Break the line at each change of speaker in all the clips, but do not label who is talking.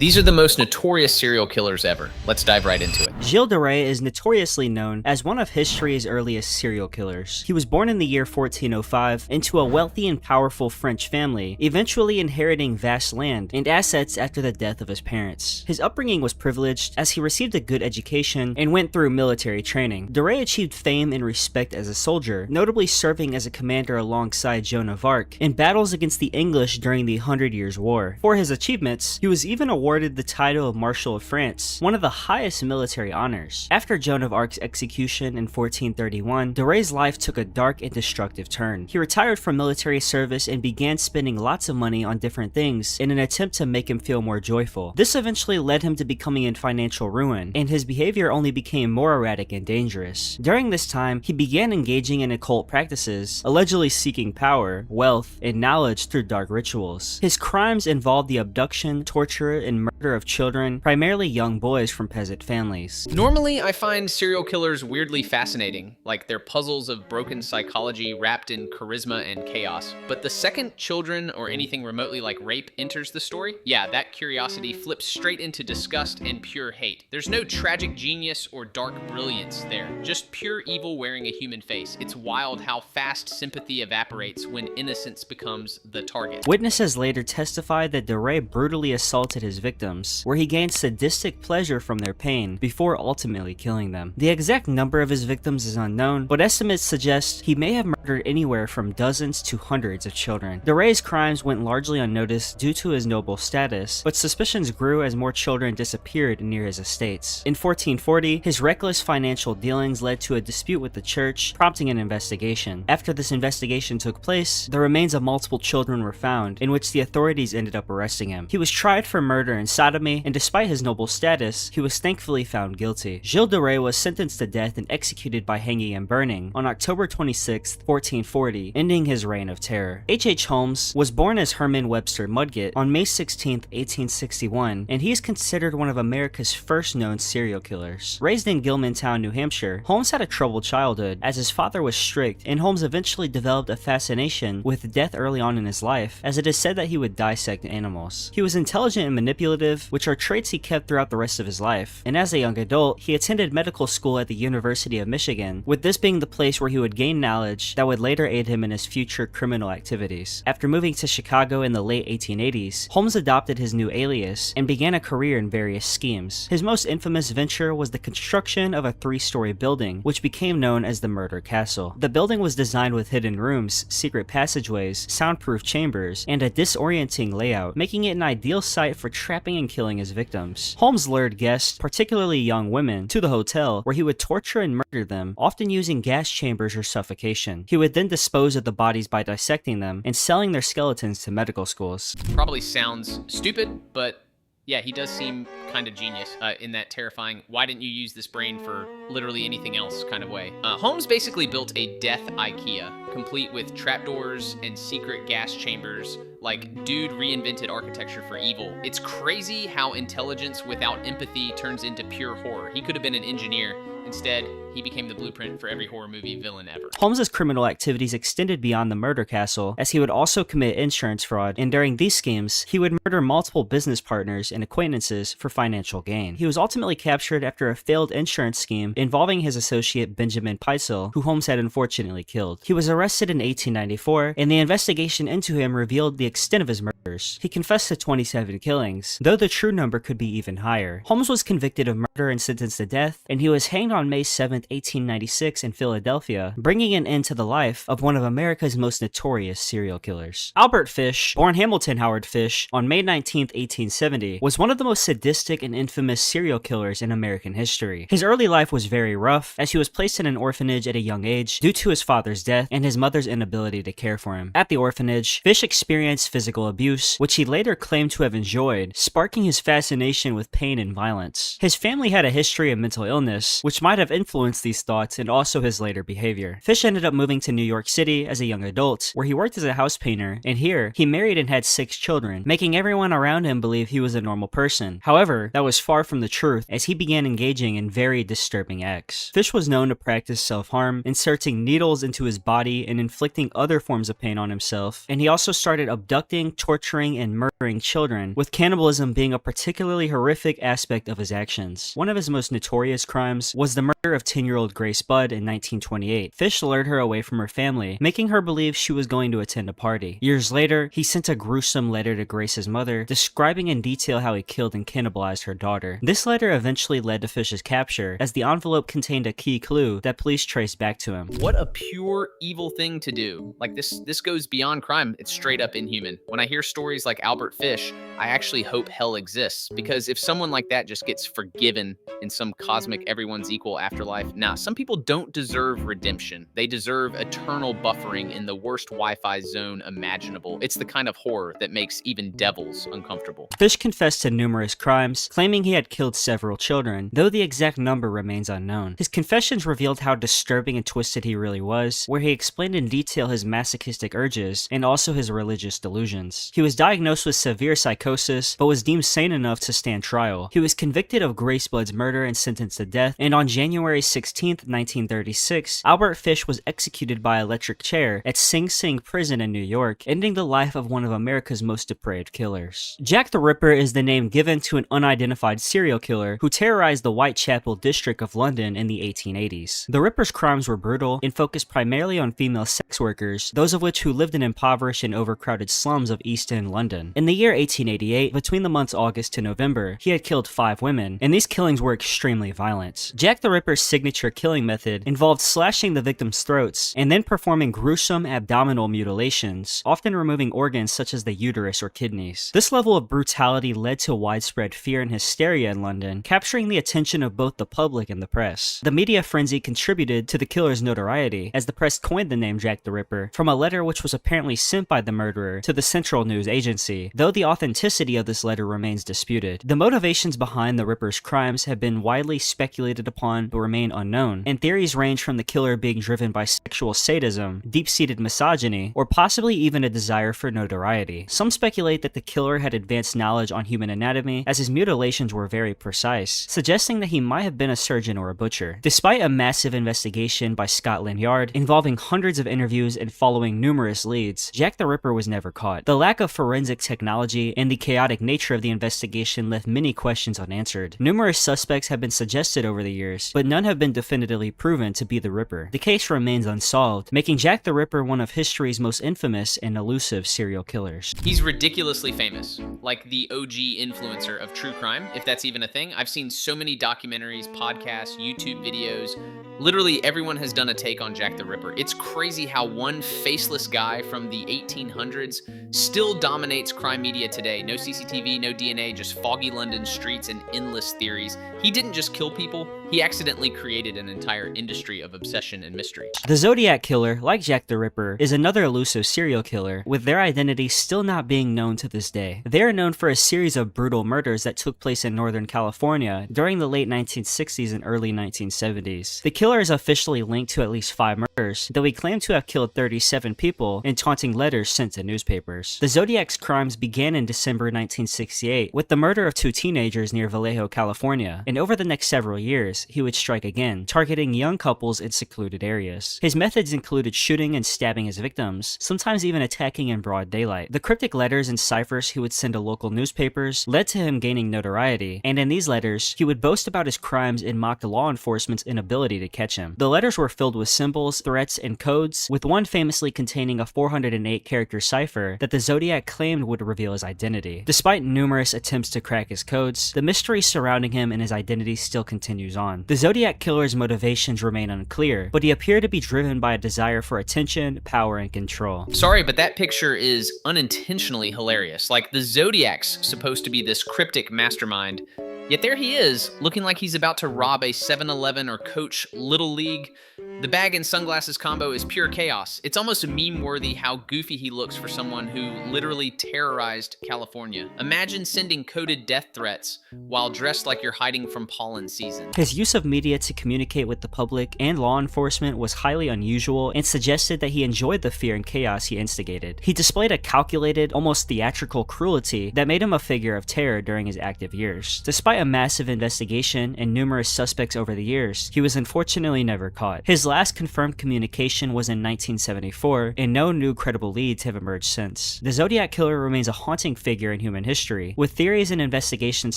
These are the most notorious serial killers ever. Let's dive right into it.
Jaydone is notoriously known as one of history's earliest serial killers. He was born in the year 1405 into a wealthy and powerful French family, eventually inheriting vast land and assets after the death of his parents. His upbringing was privileged as he received a good education and went through military training. Jaydone achieved fame and respect as a soldier, notably serving as a commander alongside Joan of Arc in battles against the English during the 100 Years' War. For his achievements, he was even awarded the title of Marshal of France, one of the highest military honors. After Joan of Arc's execution in 1431, Jaydone's life took a dark and destructive turn. He retired from military service and began spending lots of money on different things in an attempt to make him feel more joyful. This eventually led him to becoming in financial ruin, and his behavior only became more erratic and dangerous. During this time, he began engaging in occult practices, allegedly seeking power, wealth, and knowledge through dark rituals. His crimes involved the abduction, torture, and murder of children, primarily young boys from peasant families.
Normally, I find serial killers weirdly fascinating, like they're puzzles of broken psychology wrapped in charisma and chaos. But the second children or anything remotely like rape enters the story, yeah, that curiosity flips straight into disgust and pure hate. There's no tragic genius or dark brilliance there, just pure evil wearing a human face. It's wild how fast sympathy evaporates when innocence becomes the target.
Witnesses later testified that Jaydone brutally assaulted his victims, where he gained sadistic pleasure from their pain before ultimately killing them. The exact number of his victims is unknown, but estimates suggest he may have murdered anywhere from dozens to hundreds of children. Jaydone's crimes went largely unnoticed due to his noble status, but suspicions grew as more children disappeared near his estates. In 1440, his reckless financial dealings led to a dispute with the church, prompting an investigation. After this investigation took place, the remains of multiple children were found, in which the authorities ended up arresting him. He was tried for murder and sodomy, and despite his noble status, he was thankfully found guilty. Jaydone was sentenced to death and executed by hanging and burning on October 26, 1440, ending his reign of terror. H. Holmes was born as Herman Webster Mudgett on May 16, 1861, and he is considered one of America's first known serial killers. Raised in Gilmantown, New Hampshire, Holmes had a troubled childhood as his father was strict, and Holmes eventually developed a fascination with death early on in his life, as it is said that he would dissect animals. He was intelligent and manipulative, which are traits he kept throughout the rest of his life, and as a young adult, he attended medical school at the University of Michigan, with this being the place where he would gain knowledge that would later aid him in his future criminal activities. After moving to Chicago in the late 1880s, Holmes adopted his new alias and began a career in various schemes. His most infamous venture was the construction of a 3-story building, which became known as the Murder Castle. The building was designed with hidden rooms, secret passageways, soundproof chambers, and a disorienting layout, making it an ideal site for trapping and killing his victims. Holmes lured guests, particularly young women, to the hotel, where he would torture and murder them, often using gas chambers or suffocation. He would then dispose of the bodies by dissecting them and selling their skeletons to medical schools.
Probably sounds stupid, but yeah, he does seem kind of genius in that terrifying, why didn't you use this brain for literally anything else kind of way. Holmes basically built a death IKEA, complete with trapdoors and secret gas chambers. Like, dude reinvented architecture for evil. It's crazy how intelligence without empathy turns into pure horror. He could have been an engineer. Instead, he became the blueprint for every horror movie villain ever.
Holmes's criminal activities extended beyond the murder castle, as he would also commit insurance fraud, and during these schemes, he would murder multiple business partners and acquaintances for financial gain. He was ultimately captured after a failed insurance scheme involving his associate Benjamin Peitzel, who Holmes had unfortunately killed. He was arrested in 1894, and the investigation into him revealed the extent of his murders. He confessed to 27 killings, though the true number could be even higher. Holmes was convicted of murder and sentenced to death, and he was hanged on May 7, 1896 in Philadelphia, bringing an end to the life of one of America's most notorious serial killers. Albert Fish, born Hamilton Howard Fish on May 19, 1870, was one of the most sadistic and infamous serial killers in American history. His early life was very rough, as he was placed in an orphanage at a young age due to his father's death and his mother's inability to care for him. At the orphanage, Fish experienced physical abuse, which he later claimed to have enjoyed, sparking his fascination with pain and violence. His family had a history of mental illness, which might have influenced these thoughts and also his later behavior. Fish ended up moving to New York City as a young adult, where he worked as a house painter, and here, he married and had 6 children, making everyone around him believe he was a normal person. However, that was far from the truth, as he began engaging in very disturbing acts. Fish was known to practice self-harm, inserting needles into his body and inflicting other forms of pain on himself, and he also started abducting, torturing, and murdering murdering children, with cannibalism being a particularly horrific aspect of his actions. One of his most notorious crimes was the murder of 10-year-old Grace Budd in 1928. Fish lured her away from her family, making her believe she was going to attend a party. Years later, he sent a gruesome letter to Grace's mother, describing in detail how he killed and cannibalized her daughter. This letter eventually led to Fish's capture, as the envelope contained a key clue that police traced back to him.
What a pure evil thing to do. Like, this goes beyond crime. It's straight up inhuman. When I hear stories like Albert Fish, I actually hope hell exists, because if someone like that just gets forgiven in some cosmic everyone's equal afterlife, nah, some people don't deserve redemption. They deserve eternal buffering in the worst Wi-Fi zone imaginable. It's the kind of horror that makes even devils uncomfortable.
Fish confessed to numerous crimes, claiming he had killed several children, though the exact number remains unknown. His confessions revealed how disturbing and twisted he really was, where he explained in detail his masochistic urges and also his religious delusions. He was diagnosed with severe psychosis, but was deemed sane enough to stand trial. He was convicted of Grace Budd's murder and sentenced to death, and on January 16, 1936, Albert Fish was executed by electric chair at Sing Sing Prison in New York, ending the life of one of America's most depraved killers. Jack the Ripper is the name given to an unidentified serial killer who terrorized the Whitechapel district of London in the 1880s. The Ripper's crimes were brutal and focused primarily on female sex workers, those of which who lived in impoverished and overcrowded slums of East End London. In the year 1888, between the months August to November, he had killed 5 women, and these killings were extremely violent. Jack the Ripper's signature killing method involved slashing the victims' throats and then performing gruesome abdominal mutilations, often removing organs such as the uterus or kidneys. This level of brutality led to widespread fear and hysteria in London, capturing the attention of both the public and the press. The media frenzy contributed to the killer's notoriety, as the press coined the name Jack the Ripper from a letter which was apparently sent by the murderer to the Central News Agency, though the authenticity of this letter remains disputed. The motivations behind the Ripper's crimes have been widely speculated upon but remain unknown, and theories range from the killer being driven by sexual sadism, deep-seated misogyny, or possibly even a desire for notoriety. Some speculate that the killer had advanced knowledge on human anatomy, as his mutilations were very precise, suggesting that he might have been a surgeon or a butcher. Despite a massive investigation by Scotland Yard involving hundreds of interviews and following numerous leads, Jack the Ripper was never caught. The lack of forensic technology and the chaotic nature of the investigation left many questions unanswered. Numerous suspects have been suggested over the years, but none have been definitively proven to be the Ripper. The case remains unsolved, making Jack the Ripper one of history's most infamous and elusive serial killers.
He's ridiculously famous, like the OG influencer of true crime, if that's even a thing. I've seen so many documentaries, podcasts, YouTube videos. Literally everyone has done a take on Jack the Ripper. It's crazy how one faceless guy from the 1800s still dominates crime media today. No CCTV, no DNA, just foggy London streets and endless theories. He didn't just kill people, he accidentally created an entire industry of obsession and mystery.
The Zodiac Killer, like Jack the Ripper, is another elusive serial killer, with their identity still not being known to this day. They are known for a series of brutal murders that took place in Northern California during the late 1960s and early 1970s. The killer is officially linked to at least 5 murders, though he claimed to have killed 37 people in taunting letters sent to newspapers. The Zodiac's crimes began in December 1968 with the murder of 2 teenagers near Vallejo, California, and over the next several years, he would strike again, targeting young couples in secluded areas. His methods included shooting and stabbing his victims, sometimes even attacking in broad daylight. The cryptic letters and ciphers he would send to local newspapers led to him gaining notoriety, and in these letters, he would boast about his crimes and mocked law enforcement's inability to catch him. The letters were filled with symbols, threats, and codes, with one famously containing a 408-character cipher that the Zodiac claimed would reveal his identity. Despite numerous attempts to crack his codes, the mystery surrounding him and his identity still continues on. The Zodiac Killer's motivations remain unclear, but he appeared to be driven by a desire for attention, power, and control.
Sorry, but that picture is unintentionally hilarious. Like, the Zodiac's supposed to be this cryptic mastermind, yet there he is, looking like he's about to rob a 7-Eleven or Coach Little League. The bag and sunglasses combo is pure chaos. It's almost meme-worthy how goofy he looks for someone who literally terrorized California. Imagine sending coded death threats while dressed like you're hiding from pollen season.
His use of media to communicate with the public and law enforcement was highly unusual and suggested that he enjoyed the fear and chaos he instigated. He displayed a calculated, almost theatrical cruelty that made him a figure of terror during his active years. Despite Despite a massive investigation and numerous suspects over the years, he was unfortunately never caught. His last confirmed communication was in 1974, and no new credible leads have emerged since. The Zodiac Killer remains a haunting figure in human history, with theories and investigations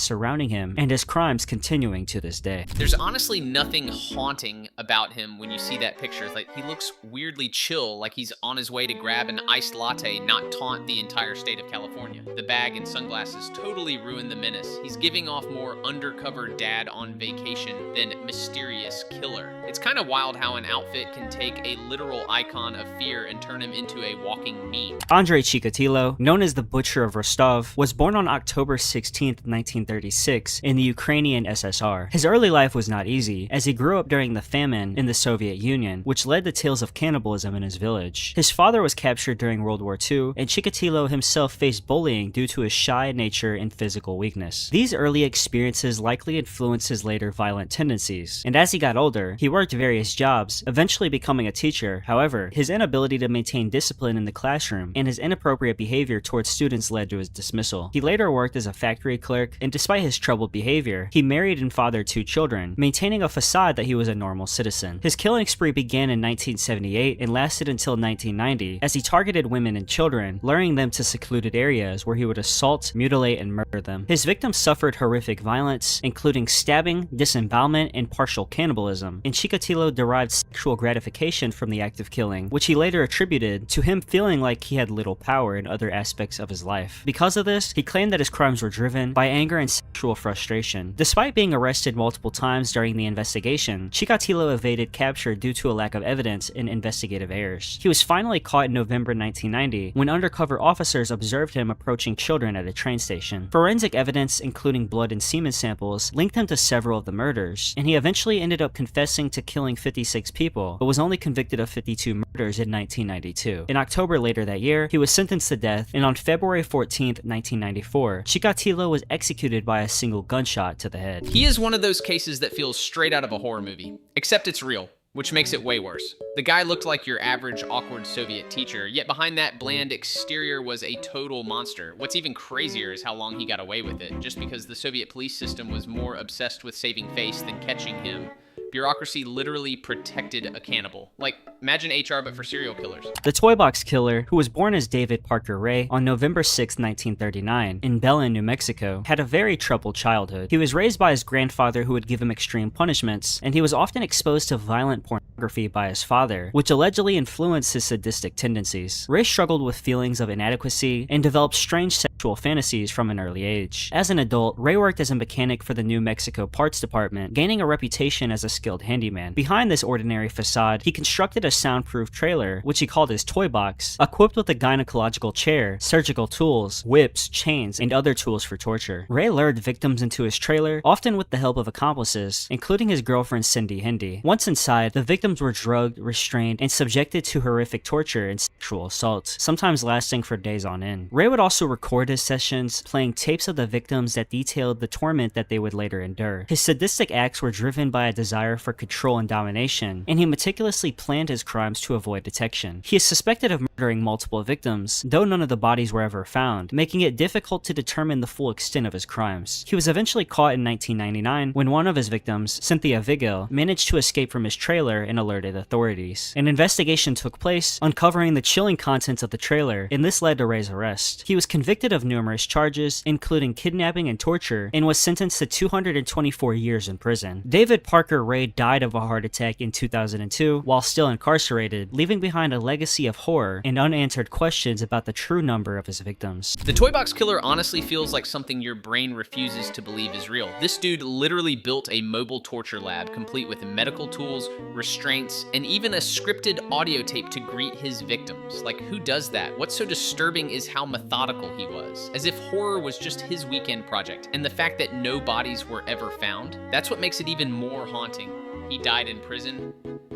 surrounding him and his crimes continuing to this day.
There's honestly nothing haunting about him when you see that picture. Like, he looks weirdly chill, like he's on his way to grab an iced latte, not taunt the entire state of California. The bag and sunglasses totally ruin the menace. He's giving off more undercover dad on vacation than mysterious killer. It's kind of wild how an outfit can take a literal icon of fear and turn him into a walking meme.
Andrei Chikatilo, known as the Butcher of Rostov, was born on October 16, 1936, in the Ukrainian SSR. His early life was not easy, as he grew up during the famine in the Soviet Union, which led to tales of cannibalism in his village. His father was captured during World War II, and Chikatilo himself faced bullying due to his shy nature and physical weakness. These early experiences likely influenced his later violent tendencies, and as he got older, he worked various jobs, eventually becoming a teacher. However, his inability to maintain discipline in the classroom and his inappropriate behavior towards students led to his dismissal. He later worked as a factory clerk, and despite his troubled behavior, he married and fathered 2 children, maintaining a facade that he was a normal citizen. His killing spree began in 1978 and lasted until 1990, as he targeted women and children, luring them to secluded areas where he would assault, mutilate, and murder them. His victims suffered horrific violence, including stabbing, disembowelment, and partial cannibalism, and Chikatilo derived sexual gratification from the act of killing, which he later attributed to him feeling like he had little power in other aspects of his life. Because of this, he claimed that his crimes were driven by anger and sexual frustration. Despite being arrested multiple times during the investigation, Chikatilo evaded capture due to a lack of evidence and investigative errors. He was finally caught in November 1990 when undercover officers observed him approaching children at a train station. Forensic evidence, including blood and semen samples, linked him to several of the murders, and he eventually ended up confessing to killing 56 people, but was only convicted of 52 murders in 1992. In October later that year, he was sentenced to death, and on February 14, 1994, Chikatilo was executed by a single gunshot to the head.
He is one of those cases that feels straight out of a horror movie, except it's real, which makes it way worse. The guy looked like your average awkward Soviet teacher, yet behind that bland exterior was a total monster. What's even crazier is how long he got away with it, just because the Soviet police system was more obsessed with saving face than catching him. Bureaucracy literally protected a cannibal. Like, imagine HR but for serial killers.
The Toy Box Killer, who was born as David Parker Ray on November 6, 1939, in Belen, New Mexico, had a very troubled childhood. He was raised by his grandfather who would give him extreme punishments, and he was often exposed to violent pornography by his father, which allegedly influenced his sadistic tendencies. Ray struggled with feelings of inadequacy and developed strange sexual fantasies from an early age. As an adult, Ray worked as a mechanic for the New Mexico Parts Department, gaining a reputation as a skilled handyman. Behind this ordinary facade, he constructed a soundproof trailer, which he called his toy box, equipped with a gynecological chair, surgical tools, whips, chains, and other tools for torture. Ray lured victims into his trailer, often with the help of accomplices, including his girlfriend Cindy Hindi. Once inside, the victims were drugged, restrained, and subjected to horrific torture and sexual assault, sometimes lasting for days on end. Ray would also record his sessions, playing tapes of the victims that detailed the torment that they would later endure. His sadistic acts were driven by a desire for control and domination, and he meticulously planned his crimes to avoid detection. He is suspected of murdering multiple victims, though none of the bodies were ever found, making it difficult to determine the full extent of his crimes. He was eventually caught in 1999 when one of his victims, Cynthia Vigil, managed to escape from his trailer and alerted authorities. An investigation took place, uncovering the chilling contents of the trailer, and this led to Ray's arrest. He was convicted of numerous charges, including kidnapping and torture, and was sentenced to 224 years in prison. David Parker Ray died of a heart attack in 2002 while still incarcerated, leaving behind a legacy of horror and unanswered questions about the true number of his victims.
The Toy Box Killer honestly feels like something your brain refuses to believe is real. This dude literally built a mobile torture lab complete with medical tools, restraints, and even a scripted audio tape to greet his victims. Like, who does that? What's so disturbing is how methodical he was, as if horror was just his weekend project, and the fact that no bodies were ever found, that's what makes it even more haunting. He died in prison,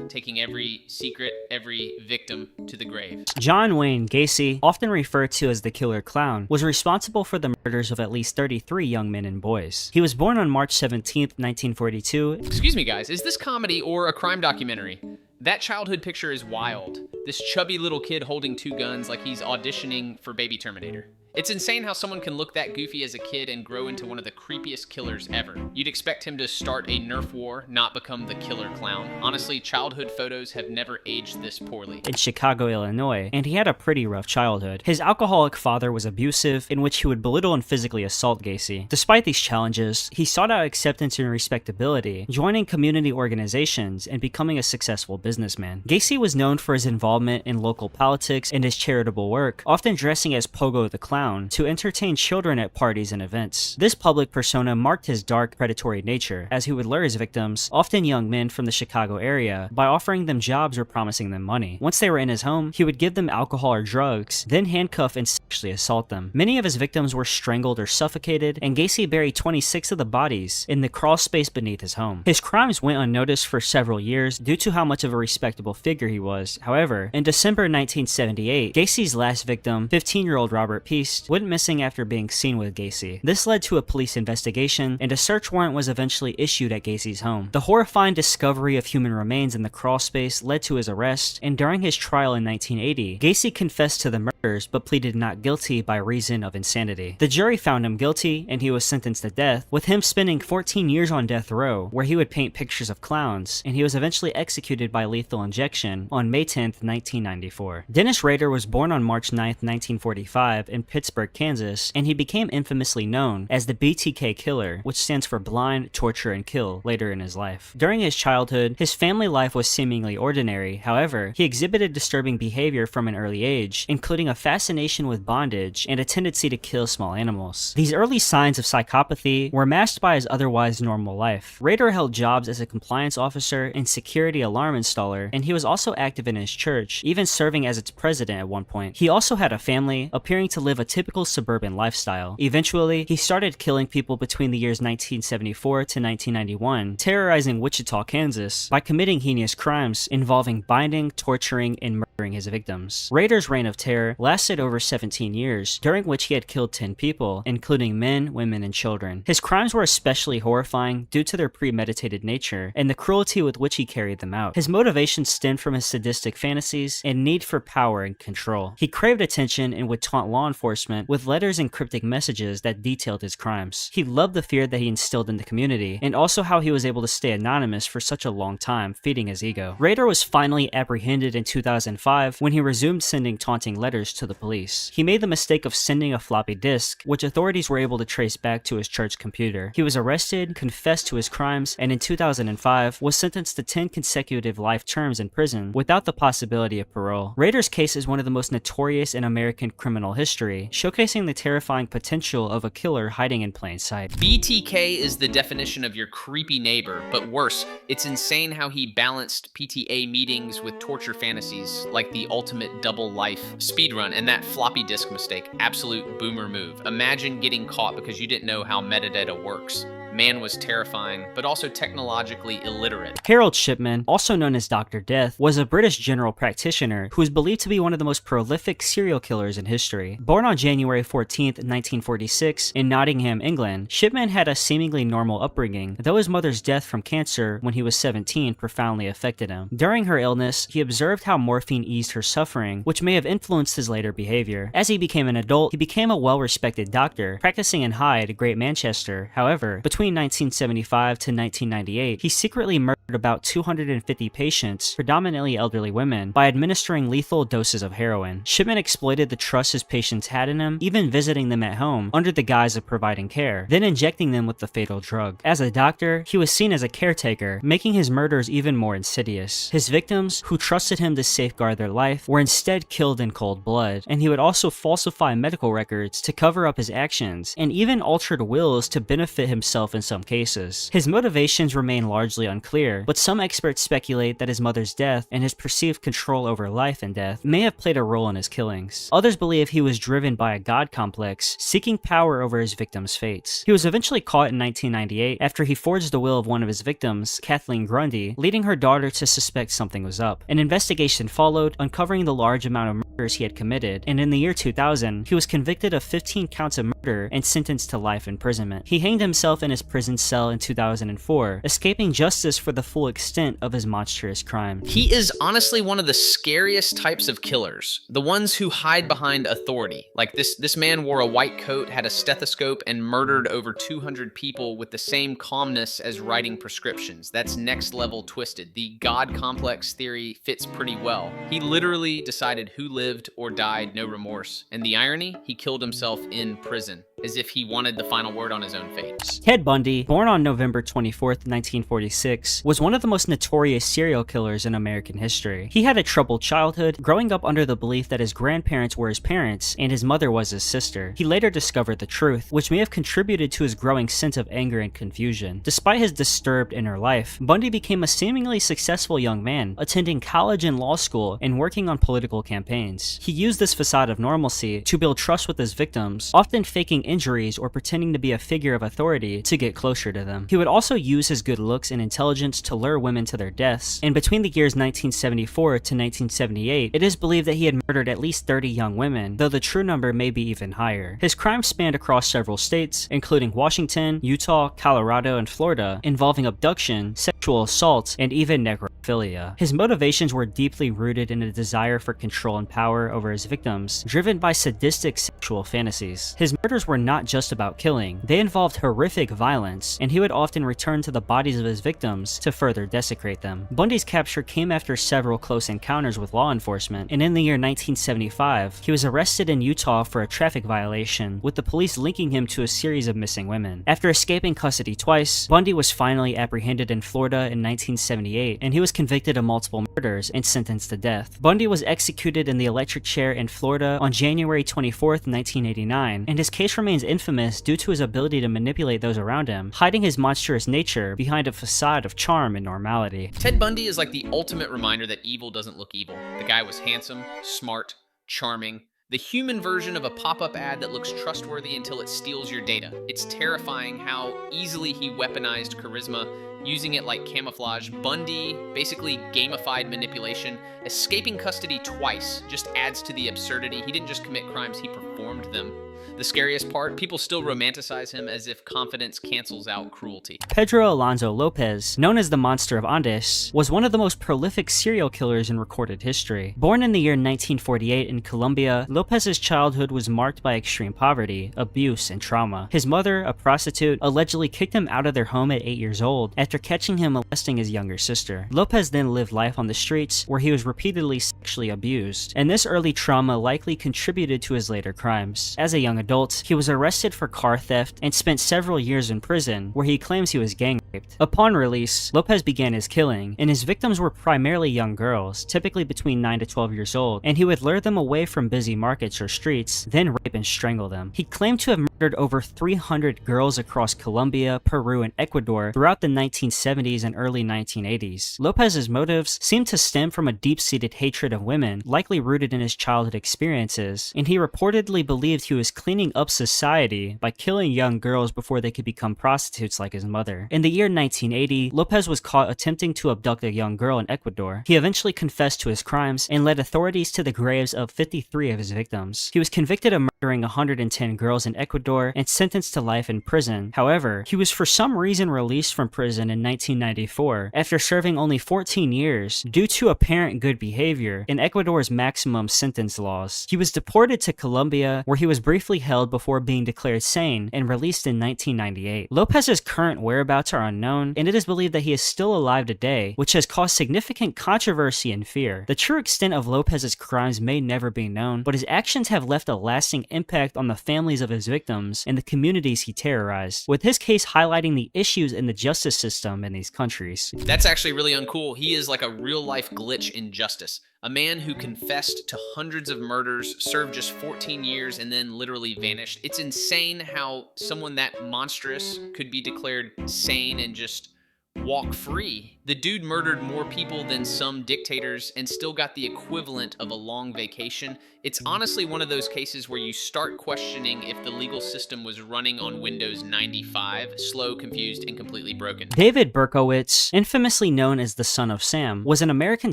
taking every secret, every victim to the grave.
John Wayne Gacy, often referred to as the Killer Clown, was responsible for the murders of at least 33 young men and boys. He was born on March 17, 1942.
Excuse me, guys, is this comedy or a crime documentary? That childhood picture is wild. This chubby little kid holding 2 guns like he's auditioning for Baby Terminator. It's insane how someone can look that goofy as a kid and grow into one of the creepiest killers ever. You'd expect him to start a Nerf war, not become the killer clown. Honestly, childhood photos have never aged this poorly.
In Chicago, Illinois, and he had a pretty rough childhood. His alcoholic father was abusive, in which he would belittle and physically assault Gacy. Despite these challenges, he sought out acceptance and respectability, joining community organizations and becoming a successful businessman. Gacy was known for his involvement in local politics and his charitable work, often dressing as Pogo the Clown to entertain children at parties and events. This public persona marked his dark, predatory nature, as he would lure his victims, often young men from the Chicago area, by offering them jobs or promising them money. Once they were in his home, he would give them alcohol or drugs, then handcuff and sexually assault them. Many of his victims were strangled or suffocated, and Gacy buried 26 of the bodies in the crawl space beneath his home. His crimes went unnoticed for several years due to how much of a respectable figure he was. However, in December 1978, Gacy's last victim, 15-year-old Robert Peast, went missing after being seen with Gacy. This led to a police investigation, and a search warrant was eventually issued at Gacy's home. The horrifying discovery of human remains in the crawl space led to his arrest, and during his trial in 1980, Gacy confessed to the murders but pleaded not guilty by reason of insanity. The jury found him guilty, and he was sentenced to death, with him spending 14 years on death row, where he would paint pictures of clowns, and he was eventually executed by lethal injection on May 10, 1994. Dennis Rader was born on March 9, 1945 in Pittsburgh, Kansas, and he became infamously known as the BTK Killer, which stands for Blind, Torture, and Kill, later in his life. During his childhood, his family life was seemingly ordinary. However, he exhibited disturbing behavior from an early age, including a fascination with bondage and a tendency to kill small animals. These early signs of psychopathy were masked by his otherwise normal life. Rader held jobs as a compliance officer and security alarm installer, and he was also active in his church, even serving as its president at one point. He also had a family, appearing to live a typical suburban lifestyle. Eventually, he started killing people between the years 1974 to 1991, terrorizing Wichita, Kansas, by committing heinous crimes involving binding, torturing, and murdering his victims. Rader's reign of terror lasted over 17 years, during which he had killed 10 people, including men, women, and children. His crimes were especially horrifying due to their premeditated nature and the cruelty with which he carried them out. His motivations stemmed from his sadistic fantasies and need for power and control. He craved attention and would taunt law enforcement with letters and cryptic messages that detailed his crimes. He loved the fear that he instilled in the community, and also how he was able to stay anonymous for such a long time, feeding his ego. Rader was finally apprehended in 2005 when he resumed sending taunting letters to the police. He made the mistake of sending a floppy disk, which authorities were able to trace back to his church computer. He was arrested, confessed to his crimes, and in 2005 was sentenced to 10 consecutive life terms in prison without the possibility of parole. Rader's case is one of the most notorious in American criminal history, showcasing the terrifying potential of a killer hiding in plain sight.
BTK is the definition of your creepy neighbor, but worse, it's insane how he balanced PTA meetings with torture fantasies like the ultimate double life speedrun and that floppy disk mistake. Absolute boomer move. Imagine getting caught because you didn't know how metadata works. Man was terrifying, but also technologically illiterate.
Harold Shipman, also known as Dr. Death, was a British general practitioner who is believed to be one of the most prolific serial killers in history. Born on January 14, 1946, in Nottingham, England, Shipman had a seemingly normal upbringing, though his mother's death from cancer when he was 17 profoundly affected him. During her illness, he observed how morphine eased her suffering, which may have influenced his later behavior. As he became an adult, he became a well-respected doctor, practicing in Hyde, Great Manchester. However, between 1975 to 1998, he secretly murdered about 250 patients, predominantly elderly women, by administering lethal doses of heroin. Shipman exploited the trust his patients had in him, even visiting them at home under the guise of providing care, then injecting them with the fatal drug. As a doctor, he was seen as a caretaker, making his murders even more insidious. His victims, who trusted him to safeguard their life, were instead killed in cold blood, and he would also falsify medical records to cover up his actions, and even altered wills to benefit himself in some cases. His motivations remain largely unclear, but some experts speculate that his mother's death and his perceived control over life and death may have played a role in his killings. Others believe he was driven by a god complex, seeking power over his victims' fates. He was eventually caught in 1998 after he forged the will of one of his victims, Kathleen Grundy, leading her daughter to suspect something was up. An investigation followed, uncovering the large amount of murders he had committed, and in the year 2000, he was convicted of 15 counts of murder and sentenced to life imprisonment. He hanged himself in his prison cell in 2004, escaping justice for the full extent of his monstrous crime.
He is honestly one of the scariest types of killers. The ones who hide behind authority. Like this man wore a white coat, had a stethoscope, and murdered over 200 people with the same calmness as writing prescriptions. That's next level twisted. The God complex theory fits pretty well. He literally decided who lived or died, no remorse. And the irony, he killed himself in prison, as if he wanted the final word on his own fate.
Ted Bundy, born on November 24th, 1946, was one of the most notorious serial killers in American history. He had a troubled childhood, growing up under the belief that his grandparents were his parents and his mother was his sister. He later discovered the truth, which may have contributed to his growing sense of anger and confusion. Despite his disturbed inner life, Bundy became a seemingly successful young man, attending college and law school and working on political campaigns. He used this facade of normalcy to build trust with his victims, often faking injuries or pretending to be a figure of authority to get closer to them. He would also use his good looks and intelligence to lure women to their deaths, and between the years 1974 to 1978, it is believed that he had murdered at least 30 young women, though the true number may be even higher. His crimes spanned across several states, including Washington, Utah, Colorado, and Florida, involving abduction, sexual assault, and even necrophilia. His motivations were deeply rooted in a desire for control and power over his victims, driven by sadistic sexual fantasies. His murders were not just about killing, they involved horrific violence, and he would often return to the bodies of his victims to further desecrate them. Bundy's capture came after several close encounters with law enforcement, and in the year 1975, he was arrested in Utah for a traffic violation, with the police linking him to a series of missing women. After escaping custody twice, Bundy was finally apprehended in Florida in 1978, and he was convicted of multiple murders and sentenced to death. Bundy was executed in the electric chair in Florida on January 24th, 1989, and his case remains infamous due to his ability to manipulate those around him, hiding his monstrous nature behind a facade of charm and normality.
Ted Bundy is like the ultimate reminder that evil doesn't look evil. The guy was handsome, smart, charming, the human version of a pop-up ad that looks trustworthy until it steals your data. It's terrifying how easily he weaponized charisma, using it like camouflage. Bundy basically gamified manipulation. Escaping custody twice just adds to the absurdity. He didn't just commit crimes, he performed them. The scariest part, people still romanticize him as if confidence cancels out cruelty.
Pedro Alonso Lopez, known as the Monster of Andes, was one of the most prolific serial killers in recorded history. Born in the year 1948 in Colombia, Lopez's childhood was marked by extreme poverty, abuse, and trauma. His mother, a prostitute, allegedly kicked him out of their home at 8 years old after catching him molesting his younger sister. Lopez then lived life on the streets, where he was repeatedly sexually abused, and this early trauma likely contributed to his later crimes. As a young adult, he was arrested for car theft and spent several years in prison, where he claims he was gang raped. Upon release, Lopez began his killing, and his victims were primarily young girls, typically between 9 to 12 years old, and he would lure them away from busy markets or streets, then rape and strangle them. He claimed to have murdered over 300 girls across Colombia, Peru, and Ecuador throughout the 1970s and early 1980s. Lopez's motives seemed to stem from a deep-seated hatred of women, likely rooted in his childhood experiences, and he reportedly believed he was cleaning up society by killing young girls before they could become prostitutes like his mother. In the year 1980, Lopez was caught attempting to abduct a young girl in Ecuador. He eventually confessed to his crimes and led authorities to the graves of 53 of his victims. He was convicted of murdering 110 girls in Ecuador and sentenced to life in prison. However, he was for some reason released from prison in 1994 after serving only 14 years due to apparent good behavior in Ecuador's maximum sentence laws. He was deported to Colombia, where he was briefly held before being declared sane and released in 1998. Lopez's current whereabouts are unknown, and it is believed that he is still alive today, which has caused significant controversy and fear. The true extent of Lopez's crimes may never be known, but his actions have left a lasting impact on the families of his victims and the communities he terrorized, with his case highlighting the issues in the justice system in these countries.
That's actually really uncool. He is like a real-life glitch in justice. A man who confessed to hundreds of murders, served just 14 years, and then literally vanished. It's insane how someone that monstrous could be declared sane and just walk free. The dude murdered more people than some dictators and still got the equivalent of a long vacation. It's honestly one of those cases where you start questioning if the legal system was running on Windows 95, slow, confused, and completely broken.
David Berkowitz, infamously known as the Son of Sam, was an American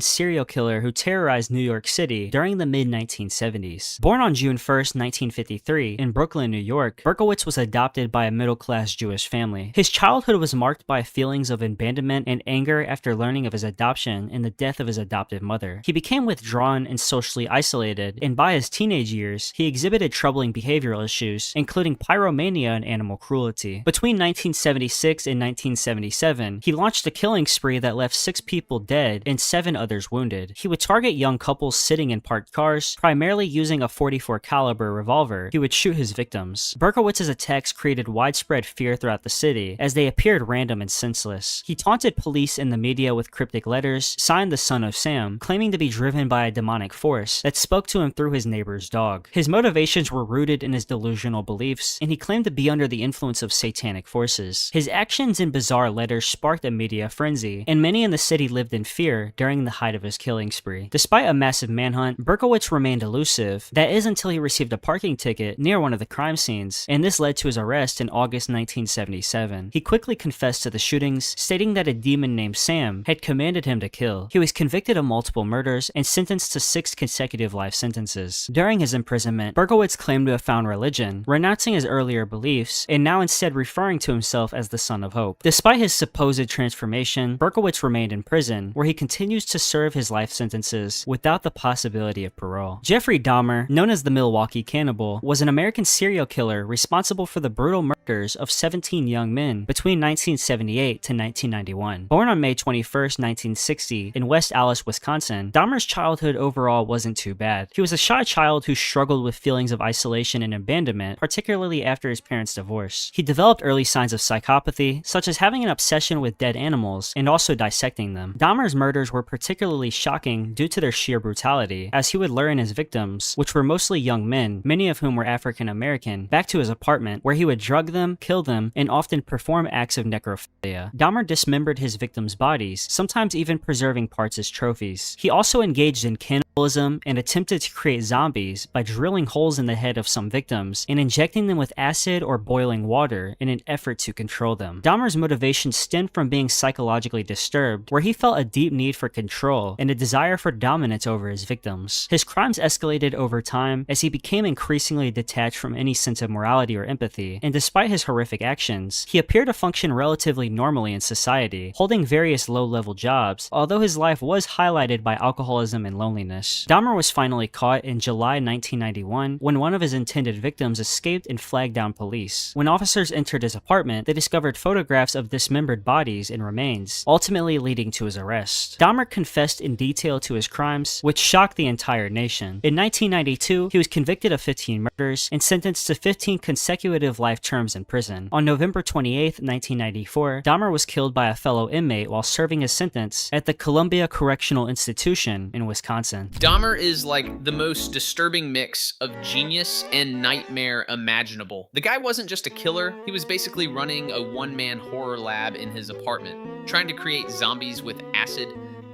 serial killer who terrorized New York City during the mid-1970s. Born on June 1st, 1953, in Brooklyn, New York, Berkowitz was adopted by a middle-class Jewish family. His childhood was marked by feelings of abandonment and anger after learning of his adoption and the death of his adoptive mother. He became withdrawn and socially isolated, and by his teenage years, he exhibited troubling behavioral issues, including pyromania and animal cruelty. Between 1976 and 1977, he launched a killing spree that left 6 people dead and 7 others wounded. He would target young couples sitting in parked cars, primarily using a .44 caliber revolver. He would shoot his victims. Berkowitz's attacks created widespread fear throughout the city, as they appeared random and senseless. He taunted police and the media with cryptic letters, signed the Son of Sam, claiming to be driven by a demonic force that spoke to him through his neighbor's dog. His motivations were rooted in his delusional beliefs, and he claimed to be under the influence of satanic forces. His actions and bizarre letters sparked a media frenzy, and many in the city lived in fear during the height of his killing spree. Despite a massive manhunt, Berkowitz remained elusive. That is until he received a parking ticket near one of the crime scenes, and this led to his arrest in August 1977. He quickly confessed to the shootings, stating that a demon named Sam had commanded him to kill. He was convicted of multiple murders and sentenced to 6 consecutive life sentences. During his imprisonment, Berkowitz claimed to have found religion, renouncing his earlier beliefs, and now instead referring to himself as the Son of Hope. Despite his supposed transformation, Berkowitz remained in prison, where he continues to serve his life sentences without the possibility of parole. Jeffrey Dahmer, known as the Milwaukee Cannibal, was an American serial killer responsible for the brutal murders of 17 young men between 1978 to 1991. Born on May 21st, 1960, in West Allis, Wisconsin, Dahmer's childhood overall wasn't too bad. He was a shy child who struggled with feelings of isolation and abandonment, particularly after his parents' divorce. He developed early signs of psychopathy, such as having an obsession with dead animals and also dissecting them. Dahmer's murders were particularly shocking due to their sheer brutality, as he would lure in his victims, which were mostly young men, many of whom were African American, back to his apartment, where he would drug them, kill them, and often perform acts of necrophilia. Dahmer dismembered his victims' bodies, sometimes even preserving parts as trophies. He also engaged in cannibalism and attempted to create zombies by drilling holes in the head of some victims and injecting them with acid or boiling water in an effort to control them. Dahmer's motivation stemmed from being psychologically disturbed, where he felt a deep need for control and a desire for dominance over his victims. His crimes escalated over time as he became increasingly detached from any sense of morality or empathy, and despite his horrific actions, he appeared to function relatively normally in society, holding various low-level jobs, although his life was highlighted by alcoholism and loneliness. Dahmer was finally caught in July 1991 when one of his intended victims escaped and flagged down police. When officers entered his apartment, they discovered photographs of dismembered bodies and remains, ultimately leading to his arrest. Dahmer confessed in detail to his crimes, which shocked the entire nation. In 1992, he was convicted of 15 murders and sentenced to 15 consecutive life terms in prison. On November 28, 1994, Dahmer was killed by a fellow inmate while serving his sentence at the Columbia Correctional Institution in Wisconsin.
Dahmer is like the most disturbing mix of genius and nightmare imaginable. The guy wasn't just a killer, he was basically running a one-man horror lab in his apartment, trying to create zombies with acid.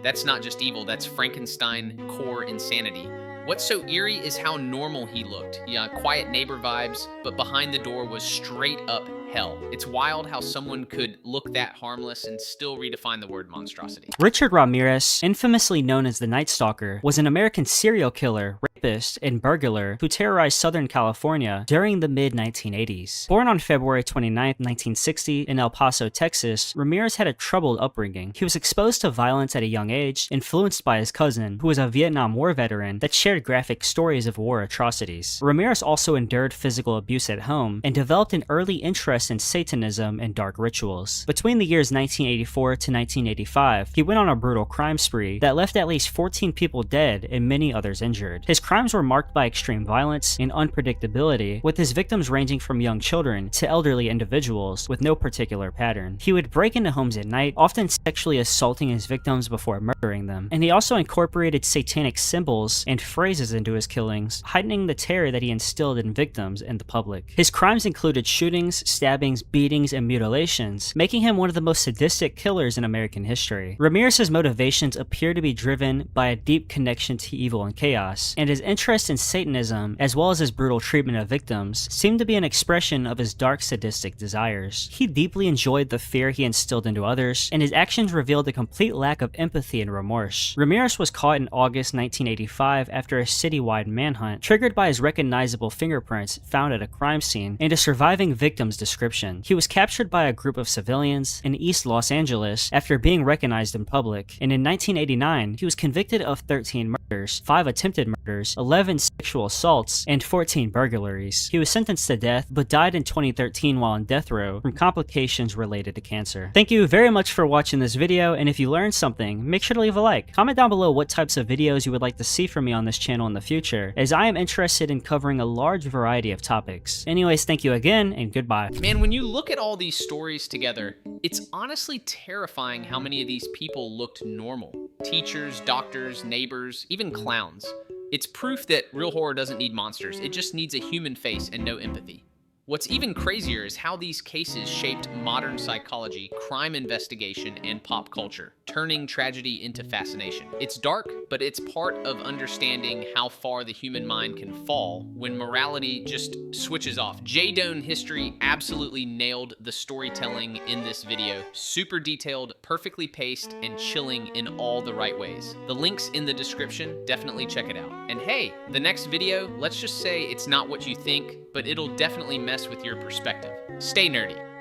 That's not just evil, that's Frankenstein core insanity. What's so eerie is how normal he looked. Yeah, quiet neighbor vibes, but behind the door was straight up hell. It's wild how someone could look that harmless and still redefine the word monstrosity.
Richard Ramirez, infamously known as the Night Stalker, was an American serial killer, rapist, and burglar who terrorized Southern California during the mid-1980s. Born on February 29, 1960 in El Paso, Texas, Ramirez had a troubled upbringing. He was exposed to violence at a young age, influenced by his cousin, who was a Vietnam War veteran that shared graphic stories of war atrocities. Ramirez also endured physical abuse at home and developed an early interest in Satanism and dark rituals. Between the years 1984 to 1985, he went on a brutal crime spree that left at least 14 people dead and many others injured. His crimes were marked by extreme violence and unpredictability, with his victims ranging from young children to elderly individuals with no particular pattern. He would break into homes at night, often sexually assaulting his victims before murdering them, and he also incorporated satanic symbols and phrases into his killings, heightening the terror that he instilled in victims and the public. His crimes included shootings, stabbings, stabbings, beatings, and mutilations, making him one of the most sadistic killers in American history. Ramirez's motivations appear to be driven by a deep connection to evil and chaos, and his interest in Satanism, as well as his brutal treatment of victims, seemed to be an expression of his dark sadistic desires. He deeply enjoyed the fear he instilled into others, and his actions revealed a complete lack of empathy and remorse. Ramirez was caught in August 1985 after a citywide manhunt, triggered by his recognizable fingerprints found at a crime scene and a surviving victim's description. He was captured by a group of civilians in East Los Angeles after being recognized in public, and in 1989, he was convicted of 13 murders, 5 attempted murders, 11 sexual assaults, and 14 burglaries. He was sentenced to death, but died in 2013 while on death row from complications related to cancer. Thank you very much for watching this video, and if you learned something, make sure to leave a like. Comment down below what types of videos you would like to see from me on this channel in the future, as I am interested in covering a large variety of topics. Anyways, thank you again, and goodbye.
Man, when you look at all these stories together, it's honestly terrifying how many of these people looked normal. Teachers, doctors, neighbors, even clowns. It's proof that real horror doesn't need monsters, it just needs a human face and no empathy. What's even crazier is how these cases shaped modern psychology, crime investigation, and pop culture, turning tragedy into fascination. It's dark, but it's part of understanding how far the human mind can fall when morality just switches off. Jaydone History absolutely nailed the storytelling in this video. Super detailed, perfectly paced, and chilling in all the right ways. The link's in the description, definitely check it out. And hey, the next video, let's just say it's not what you think, but it'll definitely mess with your perspective. Stay nerdy.